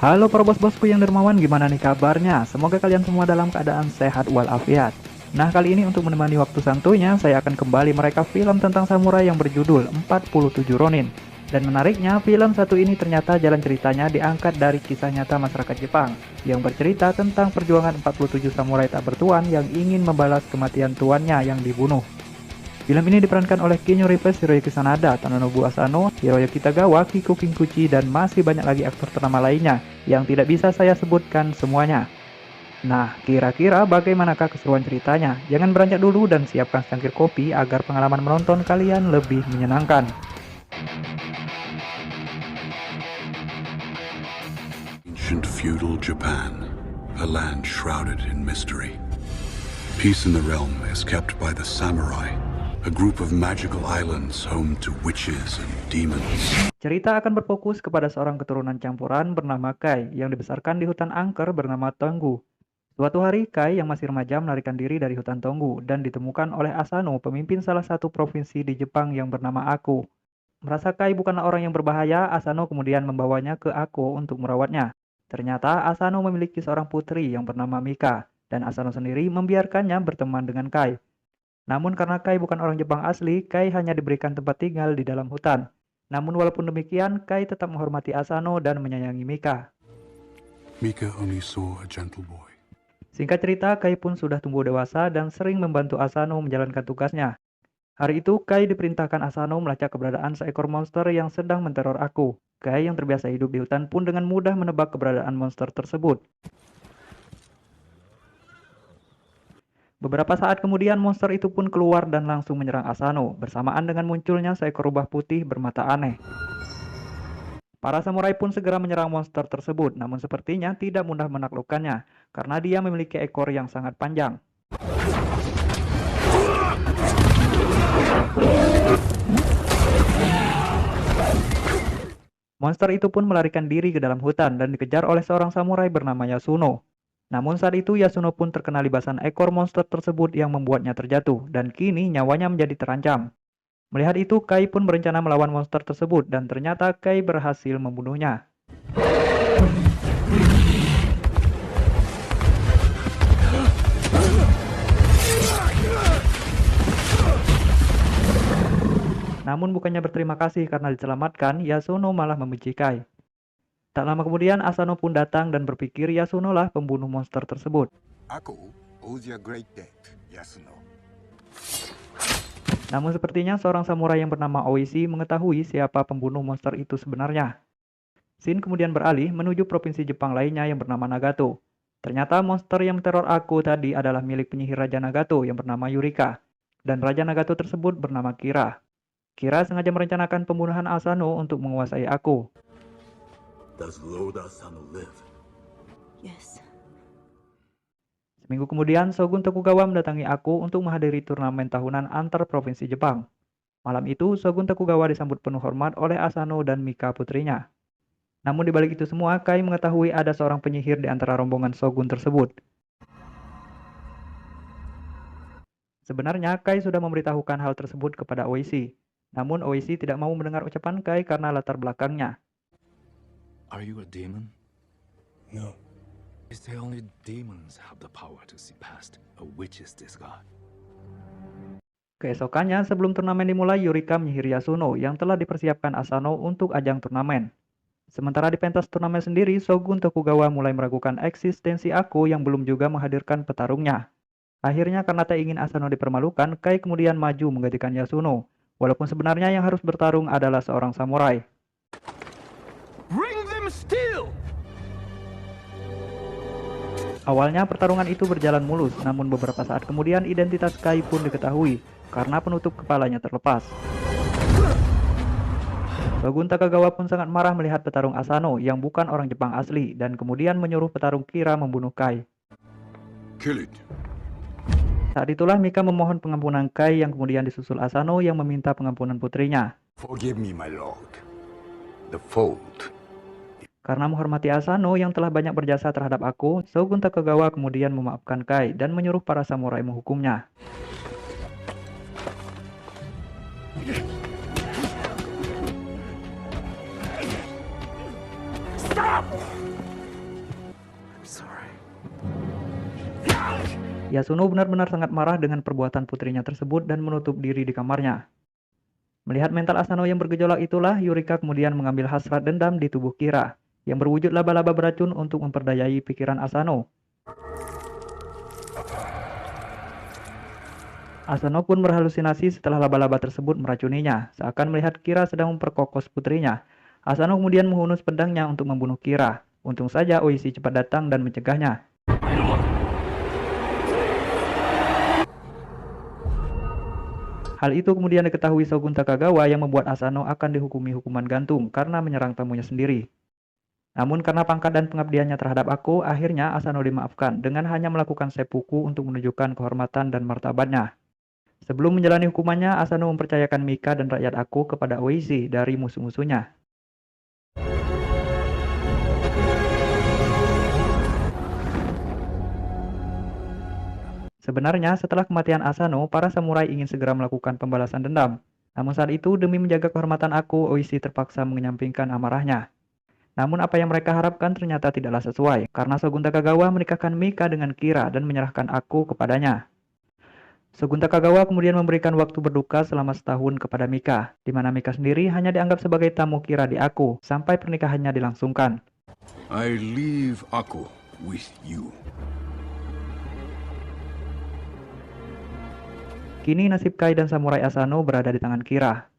Halo para bos-bosku yang dermawan, gimana nih kabarnya? Semoga kalian semua dalam keadaan sehat walafiat. Nah, kali ini untuk menemani waktu santuйnya, saya akan kembali merekap film tentang samurai yang berjudul 47 Ronin. Dan menariknya, film satu ini ternyata jalan ceritanya diangkat dari kisah nyata masyarakat Jepang, yang bercerita tentang perjuangan 47 samurai tak bertuan yang ingin membalas kematian tuannya yang dibunuh. Film ini diperankan oleh Keanu Reeves, Hiroyuki Sanada, Tanonobu Asano, Hiroyuki Tagawa, Kiko Kinkuchi, dan masih banyak lagi aktor ternama lainnya yang tidak bisa saya sebutkan semuanya. Nah, kira-kira bagaimanakah keseruan ceritanya? Jangan beranjak dulu dan siapkan secangkir kopi agar pengalaman menonton kalian lebih menyenangkan. Ancient feudal Japan, a land shrouded in mystery. Peace in the realm is kept by the samurai, a group of magical islands home to witches and demons. Cerita akan berfokus kepada seorang keturunan campuran bernama Kai yang dibesarkan di hutan angker bernama Tonggu. Suatu hari, Kai yang masih remaja melarikan diri dari hutan Tonggu dan ditemukan oleh Asano, pemimpin salah satu provinsi di Jepang yang bernama Ako. Merasa Kai bukanlah orang yang berbahaya, Asano kemudian membawanya ke Ako untuk merawatnya. Ternyata Asano memiliki seorang putri yang bernama Mika, dan Asano sendiri membiarkannya berteman dengan Kai. Namun karena Kai bukan orang Jepang asli, Kai hanya diberikan tempat tinggal di dalam hutan. Namun walaupun demikian, Kai tetap menghormati Asano dan menyayangi Mika. Mika only saw a gentle boy. Singkat cerita, Kai pun sudah tumbuh dewasa dan sering membantu Asano menjalankan tugasnya. Hari itu, Kai diperintahkan Asano melacak keberadaan seekor monster yang sedang menteror aku. Kai yang terbiasa hidup di hutan pun dengan mudah menebak keberadaan monster tersebut. Beberapa saat kemudian monster itu pun keluar dan langsung menyerang Asano, bersamaan dengan munculnya seekor rubah putih bermata aneh. Para samurai pun segera menyerang monster tersebut, namun sepertinya tidak mudah menaklukkannya, karena dia memiliki ekor yang sangat panjang. Monster itu pun melarikan diri ke dalam hutan dan dikejar oleh seorang samurai bernama Yasuno. Namun saat itu Yasuno pun terkena libasan ekor monster tersebut yang membuatnya terjatuh, dan kini nyawanya menjadi terancam. Melihat itu, Kai pun berencana melawan monster tersebut, dan ternyata Kai berhasil membunuhnya. Namun bukannya berterima kasih karena diselamatkan, Yasuno malah membenci Kai. Tak lama kemudian, Asano pun datang dan berpikir Yasuno lah pembunuh monster tersebut. Ako owes you a great debt, Yasuno. Namun sepertinya seorang samurai yang bernama Oishi mengetahui siapa pembunuh monster itu sebenarnya. Shin kemudian beralih menuju provinsi Jepang lainnya yang bernama Nagato. Ternyata monster yang teror aku tadi adalah milik penyihir Raja Nagato yang bernama Yurika. Dan Raja Nagato tersebut bernama Kira. Kira sengaja merencanakan pembunuhan Asano untuk menguasai aku. Does Lord Asano live? Yes. Seminggu kemudian, Shogun Tokugawa mendatangi aku untuk menghadiri turnamen tahunan antar provinsi Jepang. Malam itu, Shogun Tokugawa disambut penuh hormat oleh Asano dan Mika putrinya. Namun di balik itu semua, Kai mengetahui ada seorang penyihir di antara rombongan Shogun tersebut. Sebenarnya, Kai sudah memberitahukan hal tersebut kepada Oishi. Namun Oishi tidak mau mendengar ucapan Kai karena latar belakangnya. Are you a demon? No. Is there only demons have the power to see past a witch's disguise? Keesokannya, sebelum turnamen dimulai, Yurika menyihir Yasuno yang telah dipersiapkan Asano untuk ajang turnamen. Sementara di pentas turnamen sendiri, Shogun Tokugawa mulai meragukan eksistensi aku yang belum juga menghadirkan petarungnya. Akhirnya karena tak ingin Asano dipermalukan, Kai kemudian maju menggantikan Yasuno. Walaupun sebenarnya yang harus bertarung adalah seorang samurai. Bring them still! Awalnya pertarungan itu berjalan mulus, namun beberapa saat kemudian identitas Kai pun diketahui karena penutup kepalanya terlepas. Shogun Tokugawa pun sangat marah melihat petarung Asano yang bukan orang Jepang asli dan kemudian menyuruh petarung Kira membunuh Kai. Kill it. Saat itulah Mika memohon pengampunan Kai yang kemudian disusul Asano yang meminta pengampunan putrinya. Forgive me, my lord. The fault. Karena menghormati Asano yang telah banyak berjasa terhadap aku, Shogun Tokugawa kemudian memaafkan Kai dan menyuruh para samurai menghukumnya. Stop! Yasuno benar-benar sangat marah dengan perbuatan putrinya tersebut dan menutup diri di kamarnya. Melihat mental Asano yang bergejolak itulah, Yurika kemudian mengambil hasrat dendam di tubuh Kira, yang berwujud laba-laba beracun untuk memperdayai pikiran Asano. Asano pun berhalusinasi setelah laba-laba tersebut meracuninya, seakan melihat Kira sedang memperkokos putrinya. Asano kemudian menghunus pedangnya untuk membunuh Kira. Untung saja Oishi cepat datang dan mencegahnya. Hal itu kemudian diketahui Shogun Takagawa yang membuat Asano akan dihukumi hukuman gantung karena menyerang tamunya sendiri. Namun karena pangkat dan pengabdiannya terhadap aku, akhirnya Asano dimaafkan dengan hanya melakukan seppuku untuk menunjukkan kehormatan dan martabatnya. Sebelum menjalani hukumannya, Asano mempercayakan Mika dan rakyat aku kepada Oishi dari musuh-musuhnya. Sebenarnya, setelah kematian Asano, para samurai ingin segera melakukan pembalasan dendam. Namun saat itu, demi menjaga kehormatan aku, Oishi terpaksa menyampingkan amarahnya. Namun apa yang mereka harapkan ternyata tidaklah sesuai, karena Shogun Takagawa menikahkan Mika dengan Kira dan menyerahkan aku kepadanya. Shogun Takagawa kemudian memberikan waktu berduka selama setahun kepada Mika, di mana Mika sendiri hanya dianggap sebagai tamu Kira di Aku, sampai pernikahannya dilangsungkan. I leave Aku with you. Kini nasib Kai dan samurai Asano berada di tangan Kira.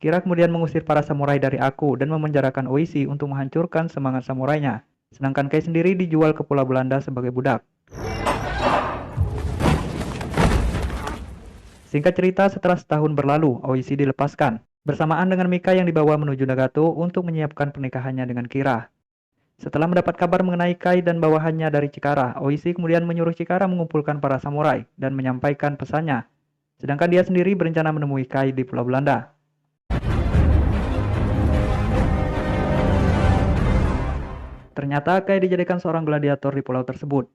Kira kemudian mengusir para samurai dari Aku dan memenjarakan Oishi untuk menghancurkan semangat samurainya, sedangkan Kai sendiri dijual ke Pulau Belanda sebagai budak. Singkat cerita, setelah setahun berlalu, Oishi dilepaskan, bersamaan dengan Mika yang dibawa menuju Nagato untuk menyiapkan pernikahannya dengan Kira. Setelah mendapat kabar mengenai Kai dan bawahannya dari Chikara, Oishi kemudian menyuruh Chikara mengumpulkan para samurai dan menyampaikan pesannya, sedangkan dia sendiri berencana menemui Kai di Pulau Belanda. Ternyata Kai dijadikan seorang gladiator di pulau tersebut.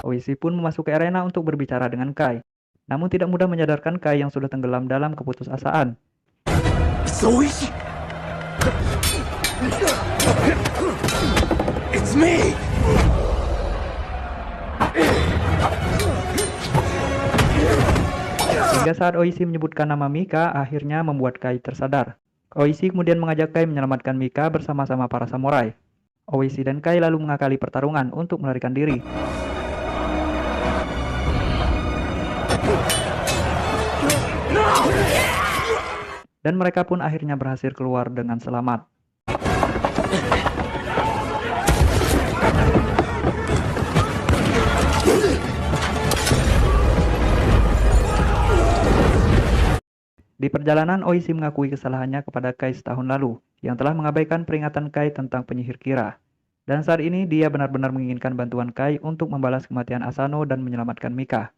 Oishi pun memasuki arena untuk berbicara dengan Kai, namun tidak mudah menyadarkan Kai yang sudah tenggelam dalam keputusasaan. It's Oishi! It's me! Hingga saat Oishi menyebutkan nama Mika, akhirnya membuat Kai tersadar. Oishi kemudian mengajak Kai menyelamatkan Mika bersama-sama para samurai. Oishi dan Kai lalu mengakali pertarungan untuk melarikan diri. Dan mereka pun akhirnya berhasil keluar dengan selamat. Di perjalanan, Oishi mengakui kesalahannya kepada Kai setahun lalu, yang telah mengabaikan peringatan Kai tentang penyihir Kira. Dan saat ini dia benar-benar menginginkan bantuan Kai untuk membalas kematian Asano dan menyelamatkan Mika.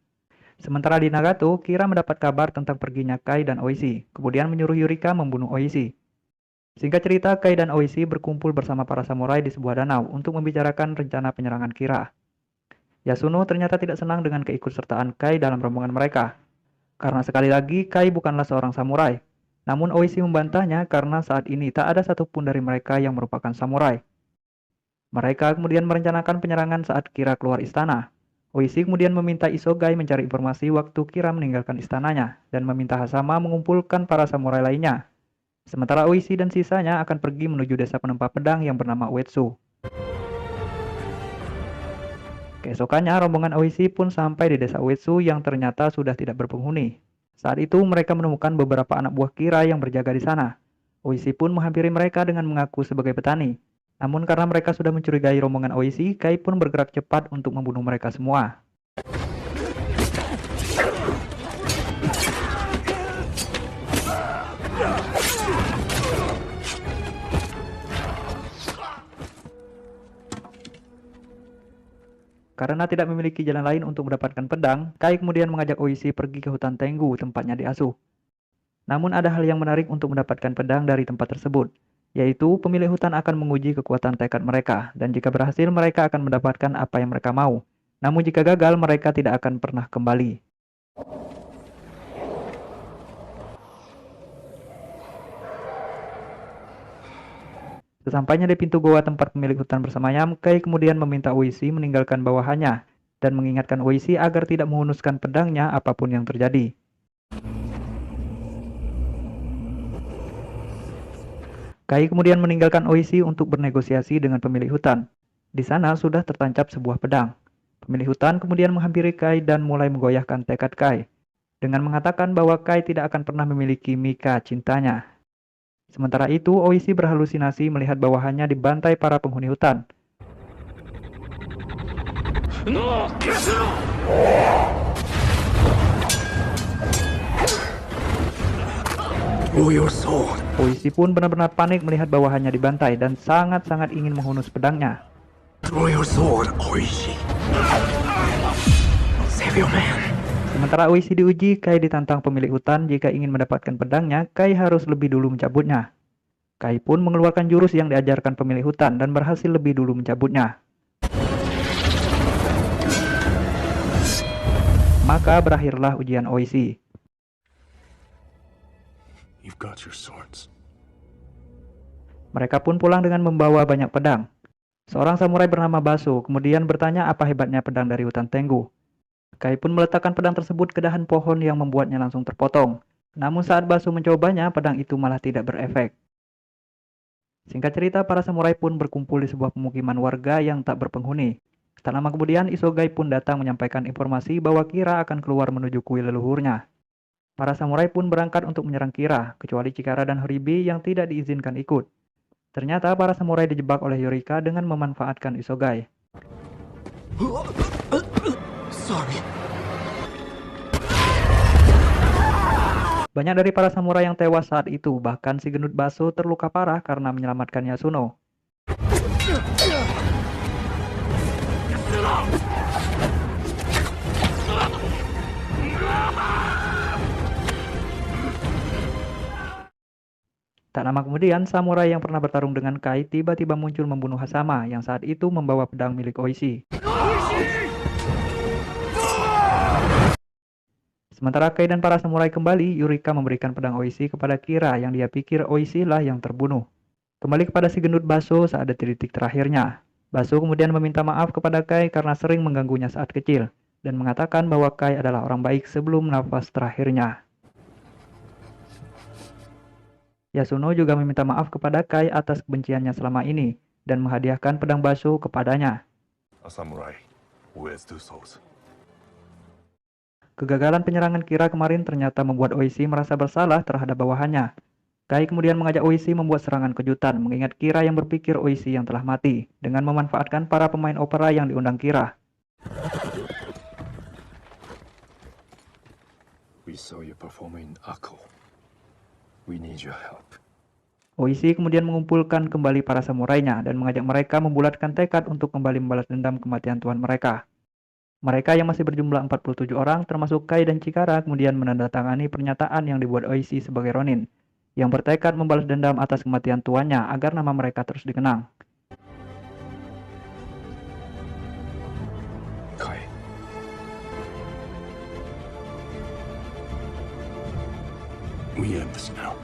Sementara di Nagato, Kira mendapat kabar tentang perginya Kai dan Oishi, kemudian menyuruh Yurika membunuh Oishi. Singkat cerita, Kai dan Oishi berkumpul bersama para samurai di sebuah danau untuk membicarakan rencana penyerangan Kira. Yasuno ternyata tidak senang dengan keikutsertaan Kai dalam rombongan mereka, karena sekali lagi Kai bukanlah seorang samurai. Namun Oishi membantahnya karena saat ini tak ada satupun dari mereka yang merupakan samurai. Mereka kemudian merencanakan penyerangan saat Kira keluar istana. Oishi kemudian meminta Isogai mencari informasi waktu Kira meninggalkan istananya dan meminta Hasama mengumpulkan para samurai lainnya. Sementara Oishi dan sisanya akan pergi menuju desa penempa pedang yang bernama Uetsu. Keesokannya rombongan Oishi pun sampai di desa Uetsu yang ternyata sudah tidak berpenghuni. Saat itu mereka menemukan beberapa anak buah Kira yang berjaga di sana. Oishi pun menghampiri mereka dengan mengaku sebagai petani. Namun karena mereka sudah mencurigai rombongan Oishi, Kai pun bergerak cepat untuk membunuh mereka semua. Karena tidak memiliki jalan lain untuk mendapatkan pedang, Kai kemudian mengajak Oishi pergi ke hutan Tengu tempatnya diasuh. Namun ada hal yang menarik untuk mendapatkan pedang dari tempat tersebut, yaitu pemilik hutan akan menguji kekuatan tekad mereka, dan jika berhasil mereka akan mendapatkan apa yang mereka mau. Namun jika gagal mereka tidak akan pernah kembali. Sesampainya di pintu goa tempat pemilik hutan bersemayam, Kai kemudian meminta Oishi meninggalkan bawahannya dan mengingatkan Oishi agar tidak menghunuskan pedangnya apapun yang terjadi. Kai kemudian meninggalkan Oishi untuk bernegosiasi dengan pemilik hutan. Di sana sudah tertancap sebuah pedang. Pemilik hutan kemudian menghampiri Kai dan mulai menggoyahkan tekad Kai dengan mengatakan bahwa Kai tidak akan pernah memiliki Mika cintanya. Sementara itu, Oishi berhalusinasi melihat bawahannya dibantai para penghuni hutan. Draw your sword. Oishi pun benar-benar panik melihat bawahannya dibantai dan sangat-sangat ingin menghunus pedangnya. Draw your sword, Oishi. Save your man. Sementara Oishi diuji, Kai ditantang pemilik hutan jika ingin mendapatkan pedangnya, Kai harus lebih dulu mencabutnya. Kai pun mengeluarkan jurus yang diajarkan pemilik hutan dan berhasil lebih dulu mencabutnya. Maka berakhirlah ujian Oishi. You've got your swords. Mereka pun pulang dengan membawa banyak pedang. Seorang samurai bernama Baso kemudian bertanya apa hebatnya pedang dari hutan Tengu. Kai pun meletakkan pedang tersebut ke dahan pohon yang membuatnya langsung terpotong. Namun saat Baso mencobanya, pedang itu malah tidak berefek. Singkat cerita, para samurai pun berkumpul di sebuah pemukiman warga yang tak berpenghuni. Tak lama kemudian, Isogai pun datang menyampaikan informasi bahwa Kira akan keluar menuju kuil leluhurnya. Para samurai pun berangkat untuk menyerang Kira, kecuali Chikara dan Horibi yang tidak diizinkan ikut. Ternyata para samurai dijebak oleh Yorika dengan memanfaatkan Isogai. Sorry. Banyak dari para samurai yang tewas saat itu, bahkan si gendut Baso terluka parah karena menyelamatkan Yasuno. Tak lama kemudian, samurai yang pernah bertarung dengan Kai tiba-tiba muncul membunuh Hasama yang saat itu membawa pedang milik Oishi. Sementara Kai dan para samurai kembali, Yurika memberikan pedang Oishi kepada Kira yang dia pikir Oishi lah yang terbunuh. Kembali kepada si gendut Baso saat detik-detik terakhirnya. Baso kemudian meminta maaf kepada Kai karena sering mengganggunya saat kecil dan mengatakan bahwa Kai adalah orang baik sebelum nafas terakhirnya. Yasuno juga meminta maaf kepada Kai atas kebenciannya selama ini dan menghadiahkan pedang Baso kepadanya. A samurai wears two swords. Kegagalan penyerangan Kira kemarin ternyata membuat Oishi merasa bersalah terhadap bawahannya. Kai kemudian mengajak Oishi membuat serangan kejutan mengingat Kira yang berpikir Oishi yang telah mati dengan memanfaatkan para pemain opera yang diundang Kira. We saw you performing in Akko. We need your help. Oishi kemudian mengumpulkan kembali para samurainya dan mengajak mereka membulatkan tekad untuk kembali membalas dendam kematian tuan mereka. Mereka yang masih berjumlah 47 orang termasuk Kai dan Chikara kemudian menandatangani pernyataan yang dibuat Oishi sebagai Ronin yang bertekad membalas dendam atas kematian tuannya agar nama mereka terus dikenang. Kai. We end this now.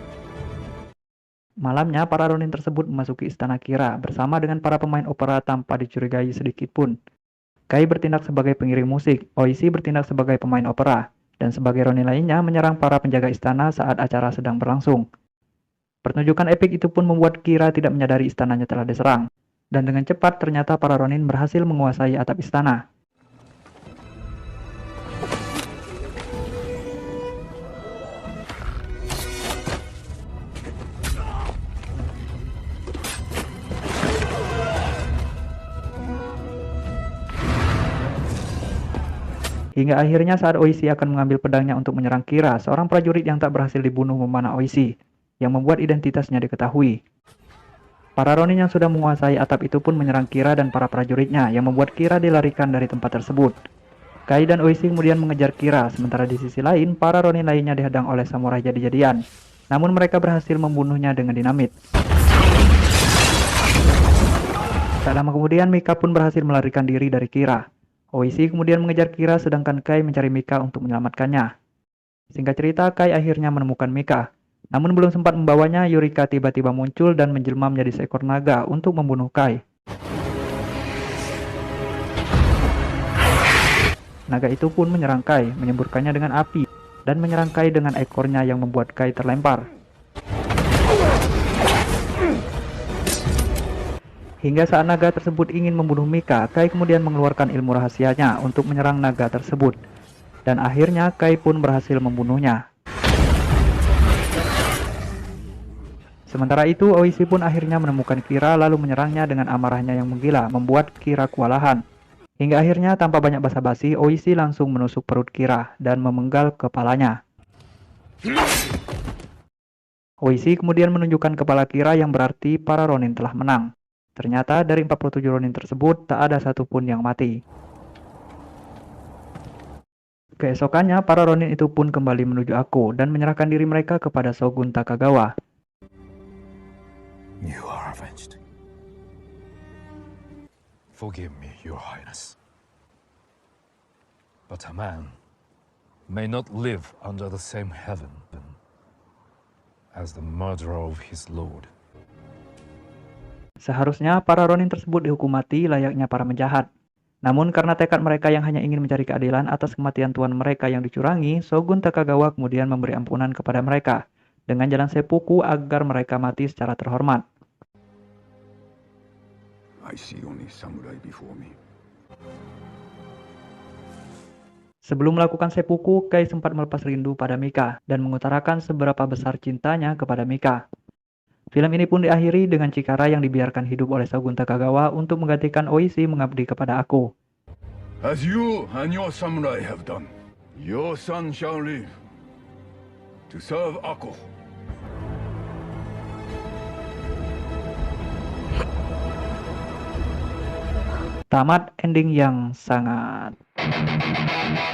Malamnya, para Ronin tersebut memasuki istana Kira bersama dengan para pemain opera tanpa dicurigai sedikit pun. Kai bertindak sebagai pengiring musik, Oishi bertindak sebagai pemain opera, dan sebagai Ronin lainnya menyerang para penjaga istana saat acara sedang berlangsung. Pertunjukan epik itu pun membuat Kira tidak menyadari istananya telah diserang, dan dengan cepat ternyata para Ronin berhasil menguasai atap istana. Hingga akhirnya saat Oishi akan mengambil pedangnya untuk menyerang Kira, seorang prajurit yang tak berhasil dibunuh memanah Oishi, yang membuat identitasnya diketahui. Para Ronin yang sudah menguasai atap itu pun menyerang Kira dan para prajuritnya, yang membuat Kira dilarikan dari tempat tersebut. Kai dan Oishi kemudian mengejar Kira, sementara di sisi lain, para Ronin lainnya dihadang oleh samurai jadi-jadian. Namun mereka berhasil membunuhnya dengan dinamit. Tak lama kemudian, Mika pun berhasil melarikan diri dari Kira. Oishi kemudian mengejar Kira sedangkan Kai mencari Mika untuk menyelamatkannya. Singkat cerita, Kai akhirnya menemukan Mika. Namun belum sempat membawanya, Yurika tiba-tiba muncul dan menjelma menjadi seekor naga untuk membunuh Kai. Naga itu pun menyerang Kai, menyemburkannya dengan api, dan menyerang Kai dengan ekornya yang membuat Kai terlempar. Hingga saat naga tersebut ingin membunuh Mika, Kai kemudian mengeluarkan ilmu rahasianya untuk menyerang naga tersebut. Dan akhirnya Kai pun berhasil membunuhnya. Sementara itu, Oishi pun akhirnya menemukan Kira lalu menyerangnya dengan amarahnya yang menggila, membuat Kira kewalahan. Hingga akhirnya tanpa banyak basa-basi, Oishi langsung menusuk perut Kira dan memenggal kepalanya. Oishi kemudian menunjukkan kepala Kira yang berarti para Ronin telah menang. Ternyata dari 47 Ronin tersebut tak ada satupun yang mati. Keesokannya, para Ronin itu pun kembali menuju Ako dan menyerahkan diri mereka kepada Shogun Takagawa. You are avenged. Forgive me, Your Highness. But a man may not live under the same heaven as the murderer of his lord. Seharusnya para Ronin tersebut dihukum mati layaknya para penjahat. Namun karena tekad mereka yang hanya ingin mencari keadilan atas kematian tuan mereka yang dicurangi, Shogun Takagawa kemudian memberi ampunan kepada mereka dengan jalan seppuku agar mereka mati secara terhormat. I see only samurai before me. Sebelum melakukan seppuku, Kai sempat melepas rindu pada Mika dan mengutarakan seberapa besar cintanya kepada Mika. Film ini pun diakhiri dengan Chikara yang dibiarkan hidup oleh Shogun Takagawa untuk menggantikan Oishi mengabdi kepada Ako. As you and your samurai have done, your son shall live to serve Ako. Tamat ending yang sangat...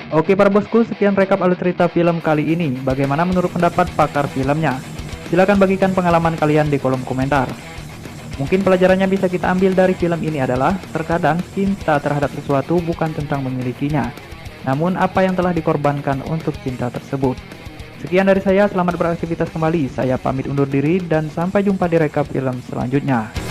Oke para bosku, sekian rekap alur cerita film kali ini. Bagaimana menurut pendapat pakar filmnya? Silahkan bagikan pengalaman kalian di kolom komentar. Mungkin pelajarannya bisa kita ambil dari film ini adalah, terkadang cinta terhadap sesuatu bukan tentang memilikinya, namun apa yang telah dikorbankan untuk cinta tersebut. Sekian dari saya, selamat beraktivitas kembali. Saya pamit undur diri dan sampai jumpa di rekap film selanjutnya.